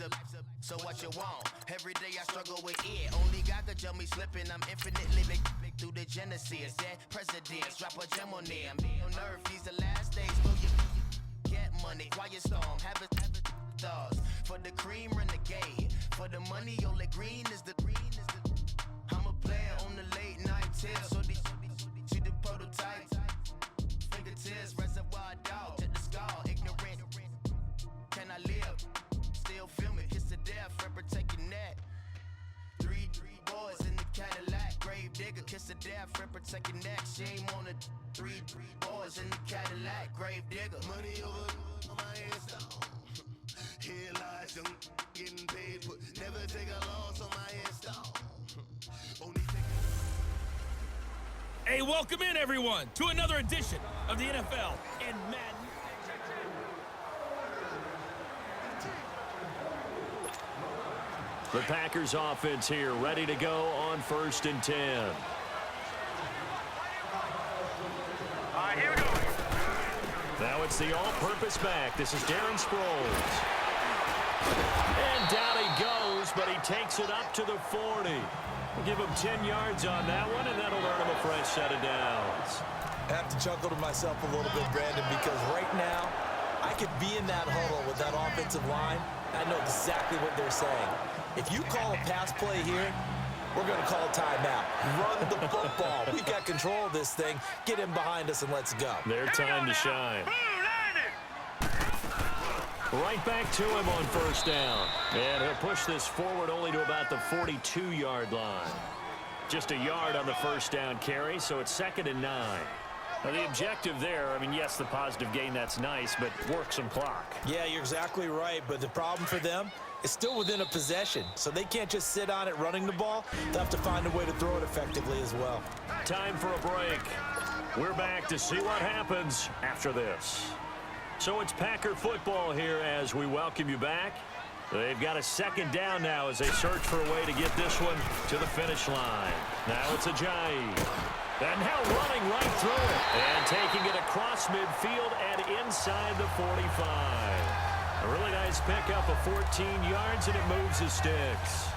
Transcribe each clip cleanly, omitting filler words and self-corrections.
life's a so what you want? Every day I struggle with it. Only God could jump me slipping. I'm infinitely big through the Genesis. Dead presidents, drop a gem on them. On earth, these the last days. So you get money, quiet storm, have a thoughts. For the cream, renegade. For the money, only green is the. I'm a player on the late night till. So these see the prototype. Fingertips, reservoir dog, check the skull, ignorant. Can I live? Still filming, kiss to death, friend protect your neck. Three boys in the Cadillac, grave digger, kiss to death, friend protect your neck. Shame on the three boys in the Cadillac, grave digger. Money over my headstone. Here lies them getting paid, but never take a loss on my headstone. Only Hey, welcome in, everyone, to another edition of the NFL and Madden. The Packers offense here, ready to go on 1st and 10. All right, here we go. Now it's the all-purpose back. This is Darren Sproles. And down he goes, but he takes it up to the 40. We'll give him 10 yards on that one, and that'll earn him a fresh set of downs. I have to chuckle to myself a little bit, Brandon, because right now, I could be in that huddle with that offensive line. I know exactly what they're saying. If you call a pass play here, we're going to call a timeout. Run the football. We've got control of this thing. Get him behind us and let's go. Their time to shine. Right back to him on 1st down. And he'll push this forward only to about the 42-yard line. Just a yard on the 1st down carry, so it's 2nd and 9. Now, the objective there, I mean, yes, the positive gain, that's nice, but work some clock. Yeah, you're exactly right, but the problem for them is still within a possession, so they can't just sit on it running the ball. They'll have to find a way to throw it effectively as well. Time for a break. We're back to see what happens after this. So it's Packer football here as we welcome you back. They've got a 2nd down now as they search for a way to get this one to the finish line. Now it's Ajayi. And now running right through it. And taking it across midfield and inside the 45. A really nice pickup of 14 yards, and it moves the sticks.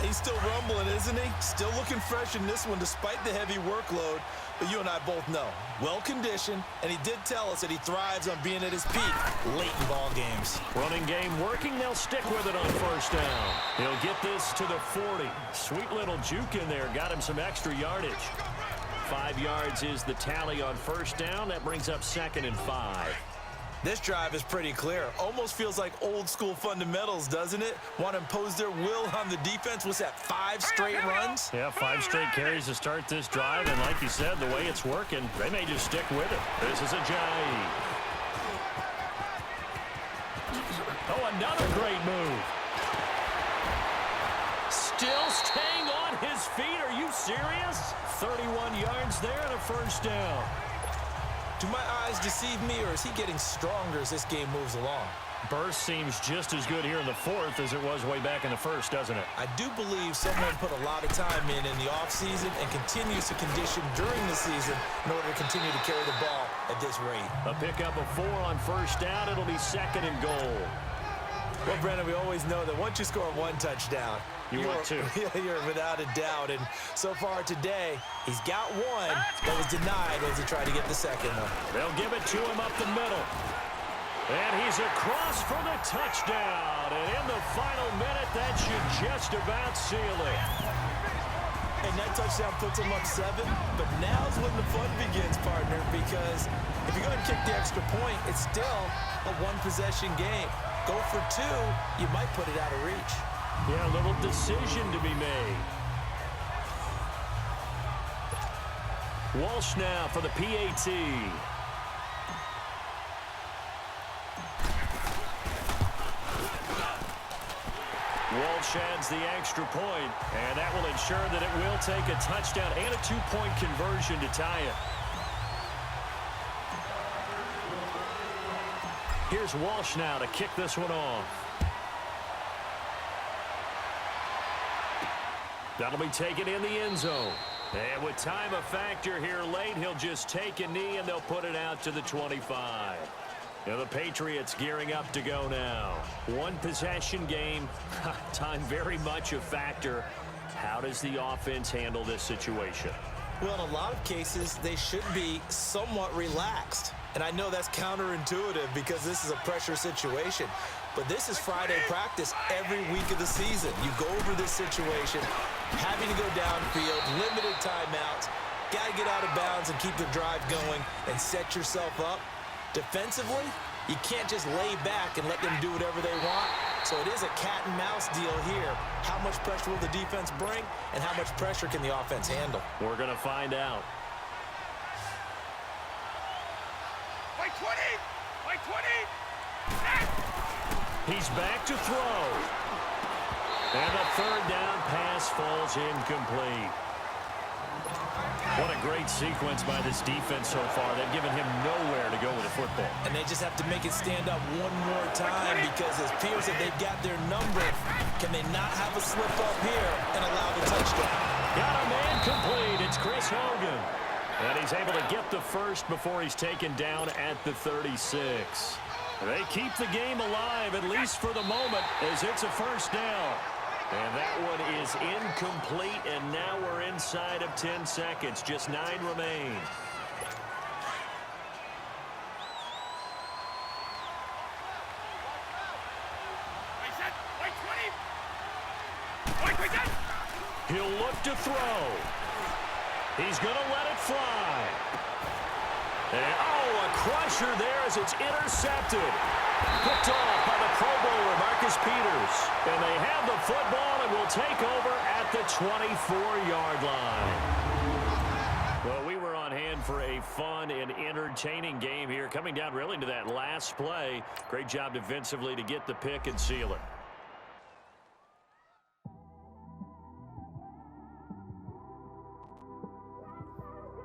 He's still rumbling, isn't he? Still looking fresh in this one despite the heavy workload. But you and I both know, well-conditioned, and he did tell us that he thrives on being at his peak late in ball games. Running game working. They'll stick with it on 1st down. He'll get this to the 40. Sweet little juke in there. Got him some extra yardage. 5 yards is the tally on 1st down. That brings up 2nd and 5. This drive is pretty clear. Almost feels like old-school fundamentals, doesn't it? Want to impose their will on the defense. What's that, 5 straight runs? Yeah, 5 straight carries to start this drive. And like you said, the way it's working, they may just stick with it. This is Ajayi. Oh, another great move. Still staying on his feet. Are you serious? 31 yards there and a 1st down. Do my eyes deceive me, or is he getting stronger as this game moves along? Burst seems just as good here in the 4th as it was way back in the 1st, doesn't it? I do believe someone put a lot of time in the offseason and continues to condition during the season in order to continue to carry the ball at this rate. A pickup of 4 on 1st down. It'll be 2nd and goal. Well, Brandon, we always know that once you score 1 touchdown, you want 2. You're without a doubt. And so far today, he's got 1 that was denied as he tried to get the 2nd one. They'll give it to him up the middle. And he's across for the touchdown. And in the final minute, that should just about seal it. And that touchdown puts him up 7. But now's when the fun begins, partner, because if you go ahead and kick the extra point, it's still a 1-possession game. Go for 2, you might put it out of reach. Yeah, a little decision to be made. Walsh now for the PAT. Walsh adds the extra point, and that will ensure that it will take a touchdown and a 2-point conversion to tie it. Here's Walsh now to kick this one off. That'll be taken in the end zone. And with time a factor here late, he'll just take a knee and they'll put it out to the 25. Now the Patriots gearing up to go now. One possession game. Time very much a factor. How does the offense handle this situation? Well, in a lot of cases, they should be somewhat relaxed. And I know that's counterintuitive because this is a pressure situation. But this is Friday practice every week of the season. You go over this situation, having to go downfield, limited timeouts, got to get out of bounds and keep the drive going and set yourself up. Defensively, you can't just lay back and let them do whatever they want. So it is a cat and mouse deal here. How much pressure will the defense bring, and how much pressure can the offense handle? We're going to find out. Wait, 20! Wait, 20! He's back to throw. And the third down pass falls incomplete. What a great sequence by this defense so far. They've given him nowhere to go with the football. And they just have to make it stand up one more time because it appears that they've got their number. Can they not have a slip up here and allow the touchdown? Got a man complete. It's Chris Hogan. And he's able to get the first before he's taken down at the 36. They keep the game alive, at least for the moment, as it's a first down. And that one is incomplete, and now we're inside of 10 seconds. Just 9 remain. He'll look to throw. He's going to let it fly. And, a crusher there as it's intercepted. Picked off by the Pro Bowler, Marcus Peters. And they have the football and will take over at the 24-yard line. Well, we were on hand for a fun and entertaining game here. Coming down really to that last play. Great job defensively to get the pick and seal it.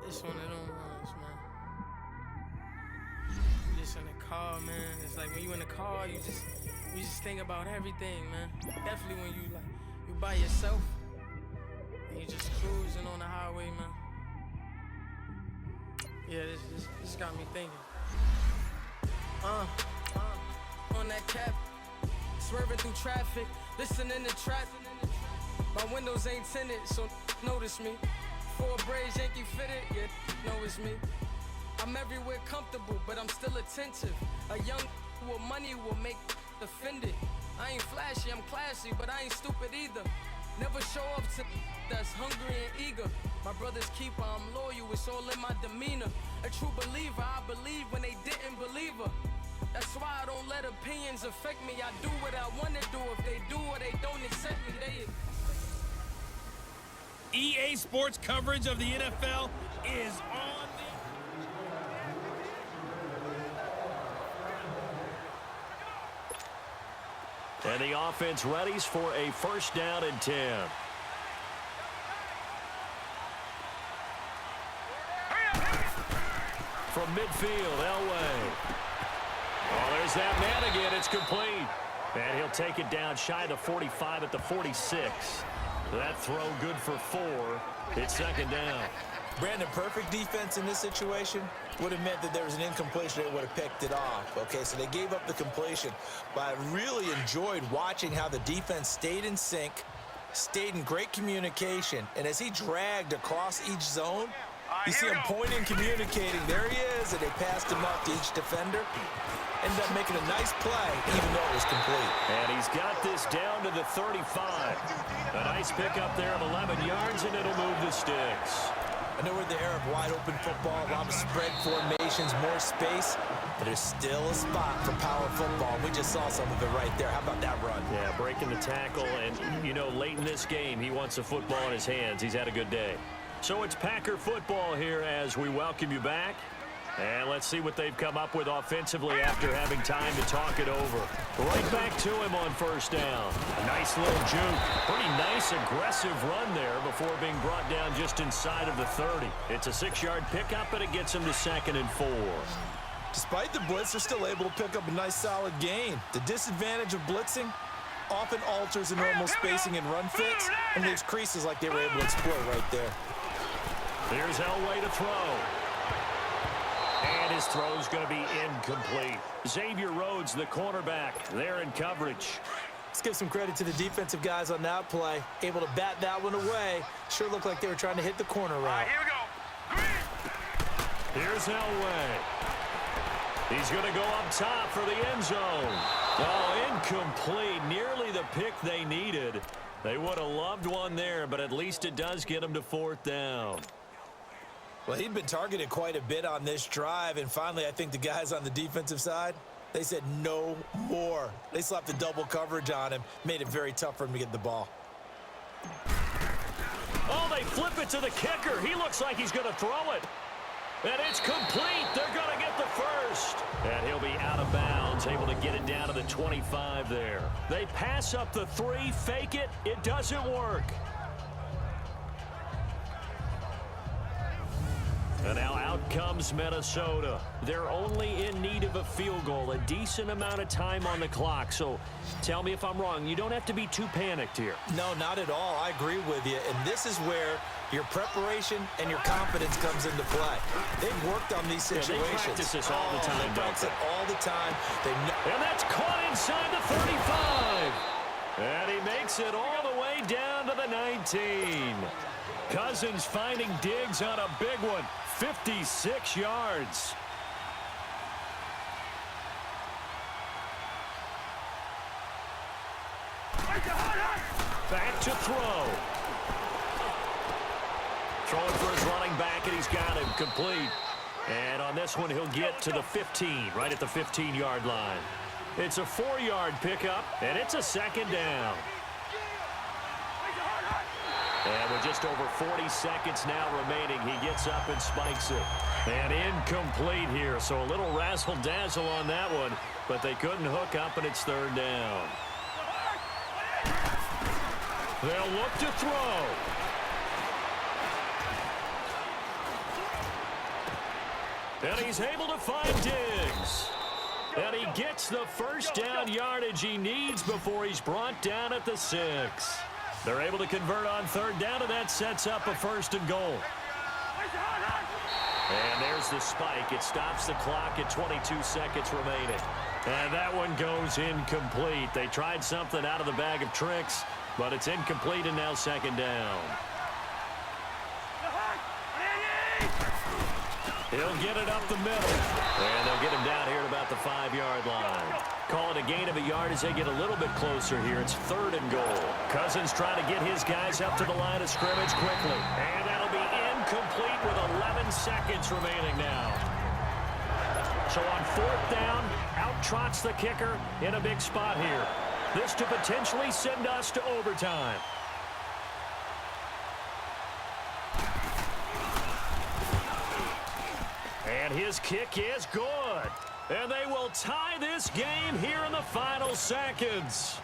It's one of them ones, man. You just in the car, man. It's like when you in the car, you just think about everything, man. Definitely when you by yourself and you just cruising on the highway, man. Yeah, this got me thinking. On that cap, swerving through traffic, listening to trap. My windows ain't tinted, so notice me. Four braids, Yankee fitted, yeah, know it's me. I'm everywhere comfortable, but I'm still attentive. A young with money will make offended. I ain't flashy, I'm classy, but I ain't stupid either. Never show up to that's hungry and eager. My brother's keeper, I'm loyal, it's all in my demeanor. A true believer, I believe when they didn't believe her. That's why I don't let opinions affect me. I do what I want to do. If they do or they don't accept me, they... EA Sports coverage of the NFL is on And the offense readies for a first down and 10. From midfield, Elway. Oh, there's that man again. It's complete. And he'll take it down shy of the 45 at the 46. That throw good for 4. It's second down. Brandon, perfect defense in this situation would have meant that there was an incompletion. They would have picked it off. Okay, so they gave up the completion. But I really enjoyed watching how the defense stayed in sync, stayed in great communication. And as he dragged across each zone, you see him pointing, communicating. There he is, and they passed him up to each defender. Ended up making a nice play, even though it was complete. And he's got this down to the 35. A nice pickup there of 11 yards, and it'll move the sticks. I know we're in the era of wide-open football, a lot of spread formations, more space, but there's still a spot for power football. We just saw some of it right there. How about that run? Yeah, breaking the tackle, and, you know, late in this game, he wants the football in his hands. He's had a good day. So it's Packer football here as we welcome you back. And let's see what they've come up with offensively after having time to talk it over. Right back to him on first down. A nice little juke. Pretty nice, aggressive run there before being brought down just inside of the 30. It's a 6-yard pickup, but it gets him to 2nd and 4. Despite the blitz, they're still able to pick up a nice, solid gain. The disadvantage of blitzing often alters the normal spacing and run fits and leaves creases like they were able to exploit right there. Here's Elway to throw. And This throw's going to be incomplete. Xavier Rhodes, the cornerback, there in coverage. Let's give some credit to the defensive guys on that play. Able to bat that one away. Sure looked like they were trying to hit the corner route. All right, here we go. Here's Elway. He's going to go up top for the end zone. Oh, incomplete. Nearly the pick they needed. They would have loved one there, but at least it does get them to 4th down. Well, he'd been targeted quite a bit on this drive, and finally I think the guys on the defensive side, they said no more. They slapped the double coverage on him, made it very tough for him to get the ball. Oh, they flip it to the kicker. He looks like he's going to throw it. And it's complete. They're going to get the first. And he'll be out of bounds, able to get it down to the 25 there. They pass up the 3, fake it. It doesn't work. And now out comes Minnesota. They're only in need of a field goal, a decent amount of time on the clock. So tell me if I'm wrong. You don't have to be too panicked here. No, not at all. I agree with you. And this is where your preparation and your confidence comes into play. They've worked on these situations. Yeah, they practice this all the time. They practice it all the time. And that's caught inside the 35. And he makes it all the way down to the 19. Cousins finding Diggs on a big one. 56 yards. Back to throw. Throwing for his running back, and he's got him complete. And on this one, he'll get to the 15, right at the 15-yard line. It's a 4-yard pickup, and it's a 2nd down. And with just over 40 seconds now remaining, he gets up and spikes it. And incomplete here, so a little razzle-dazzle on that one, but they couldn't hook up, and it's 3rd down. They'll look to throw. And he's able to find Diggs. And he gets the first down yardage he needs before he's brought down at the 6. They're able to convert on 3rd down, and that sets up a 1st and goal. And there's the spike. It stops the clock at 22 seconds remaining. And that one goes incomplete. They tried something out of the bag of tricks, but it's incomplete, and now 2nd down. He'll get it up the middle. And they'll get him down here at about the 5-yard line. Call it a gain of a yard as they get a little bit closer here. It's 3rd and goal. Cousins trying to get his guys up to the line of scrimmage quickly. And that'll be incomplete with 11 seconds remaining now. So on 4th down, out trots the kicker in a big spot here. This to potentially send us to overtime. And his kick is good. And they will tie this game here in the final seconds.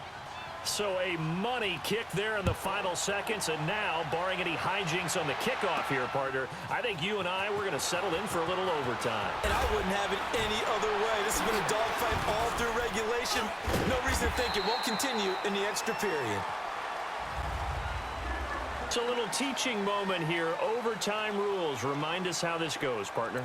So a money kick there in the final seconds. And now, barring any hijinks on the kickoff here, partner, I think you and I, we're going to settle in for a little overtime. And I wouldn't have it any other way. This has been a dogfight all through regulation. No reason to think it won't continue in the extra period. It's a little teaching moment here. Overtime rules. Remind us how this goes, partner.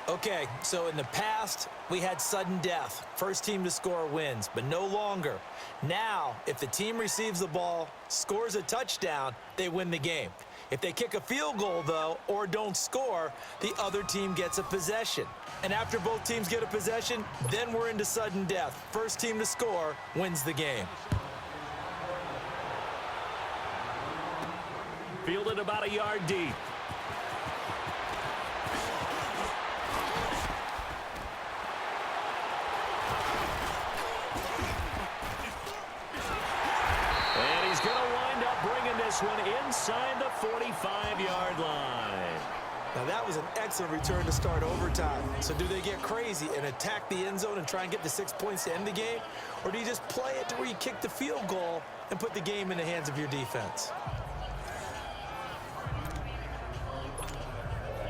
Okay, so in the past, we had sudden death. First team to score wins, but no longer. Now, if the team receives the ball, scores a touchdown, they win the game. If they kick a field goal, though, or don't score, the other team gets a possession. And after both teams get a possession, then we're into sudden death. First team to score wins the game. Fielded about a yard deep. One inside the 45-yard line. Now that was an excellent return to start overtime. So do they get crazy and attack the end zone and try and get the 6 points to end the game? Or do you just play it to where you kick the field goal and put the game in the hands of your defense?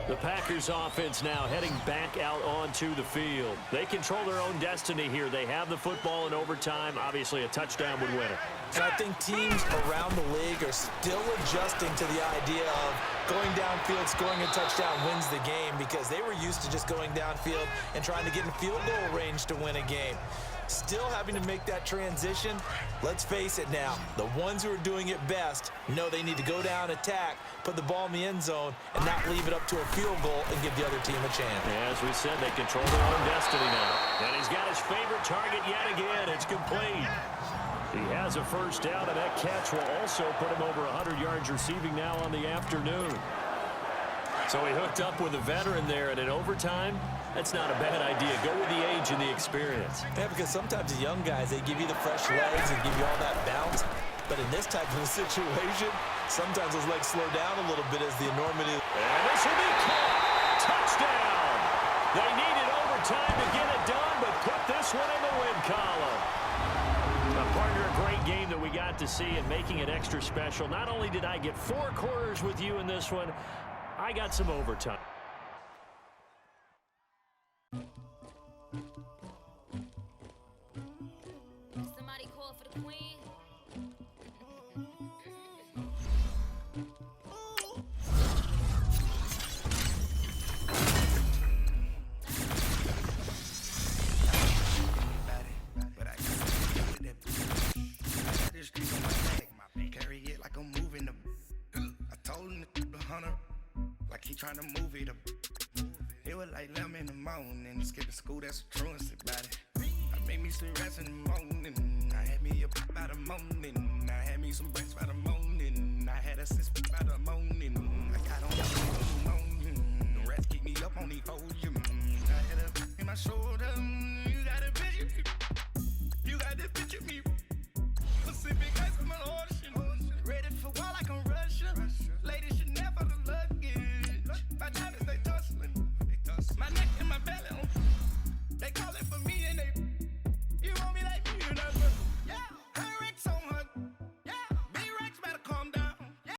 The Packers offense now heading back out onto the field. They control their own destiny here. They have the football in overtime. Obviously, a touchdown would win it. And I think teams around the league are still adjusting to the idea of going downfield, scoring a touchdown wins the game because they were used to just going downfield and trying to get in field goal range to win a game. Still having to make that transition. Let's face it now, the ones who are doing it best know they need to go down, attack, put the ball in the end zone, and not leave it up to a field goal and give the other team a chance. As we said, they control their own destiny now. And he's got his favorite target yet again. It's complete. He has a first down, and that catch will also put him over 100 yards receiving now on the afternoon. So he hooked up with a veteran there, and in overtime, that's not a bad idea. Go with the age and the experience. Yeah, because sometimes the young guys, they give you the fresh legs and give you all that bounce. But in this type of a situation, sometimes those legs slow down a little bit as the enormity. And this will be caught. Touchdown. They needed overtime to get it done, but put this one in the win column. A partner, a great game that we got to see and making it extra special. Not only did I get 4 quarters with you in this one, I got some overtime. Somebody call for the queen. Carry it like I'm moving the. I told him to the hunter, like he trying to move it up. It was like 11 in the morning, skipping school, that's a truancy about it. I made me some rest in the morning. I had me a pop by the morning. I had me some breaks by the morning. I had a six by the morning. I got on the morning. The rest keep me up on the podium. I had a in my shoulder.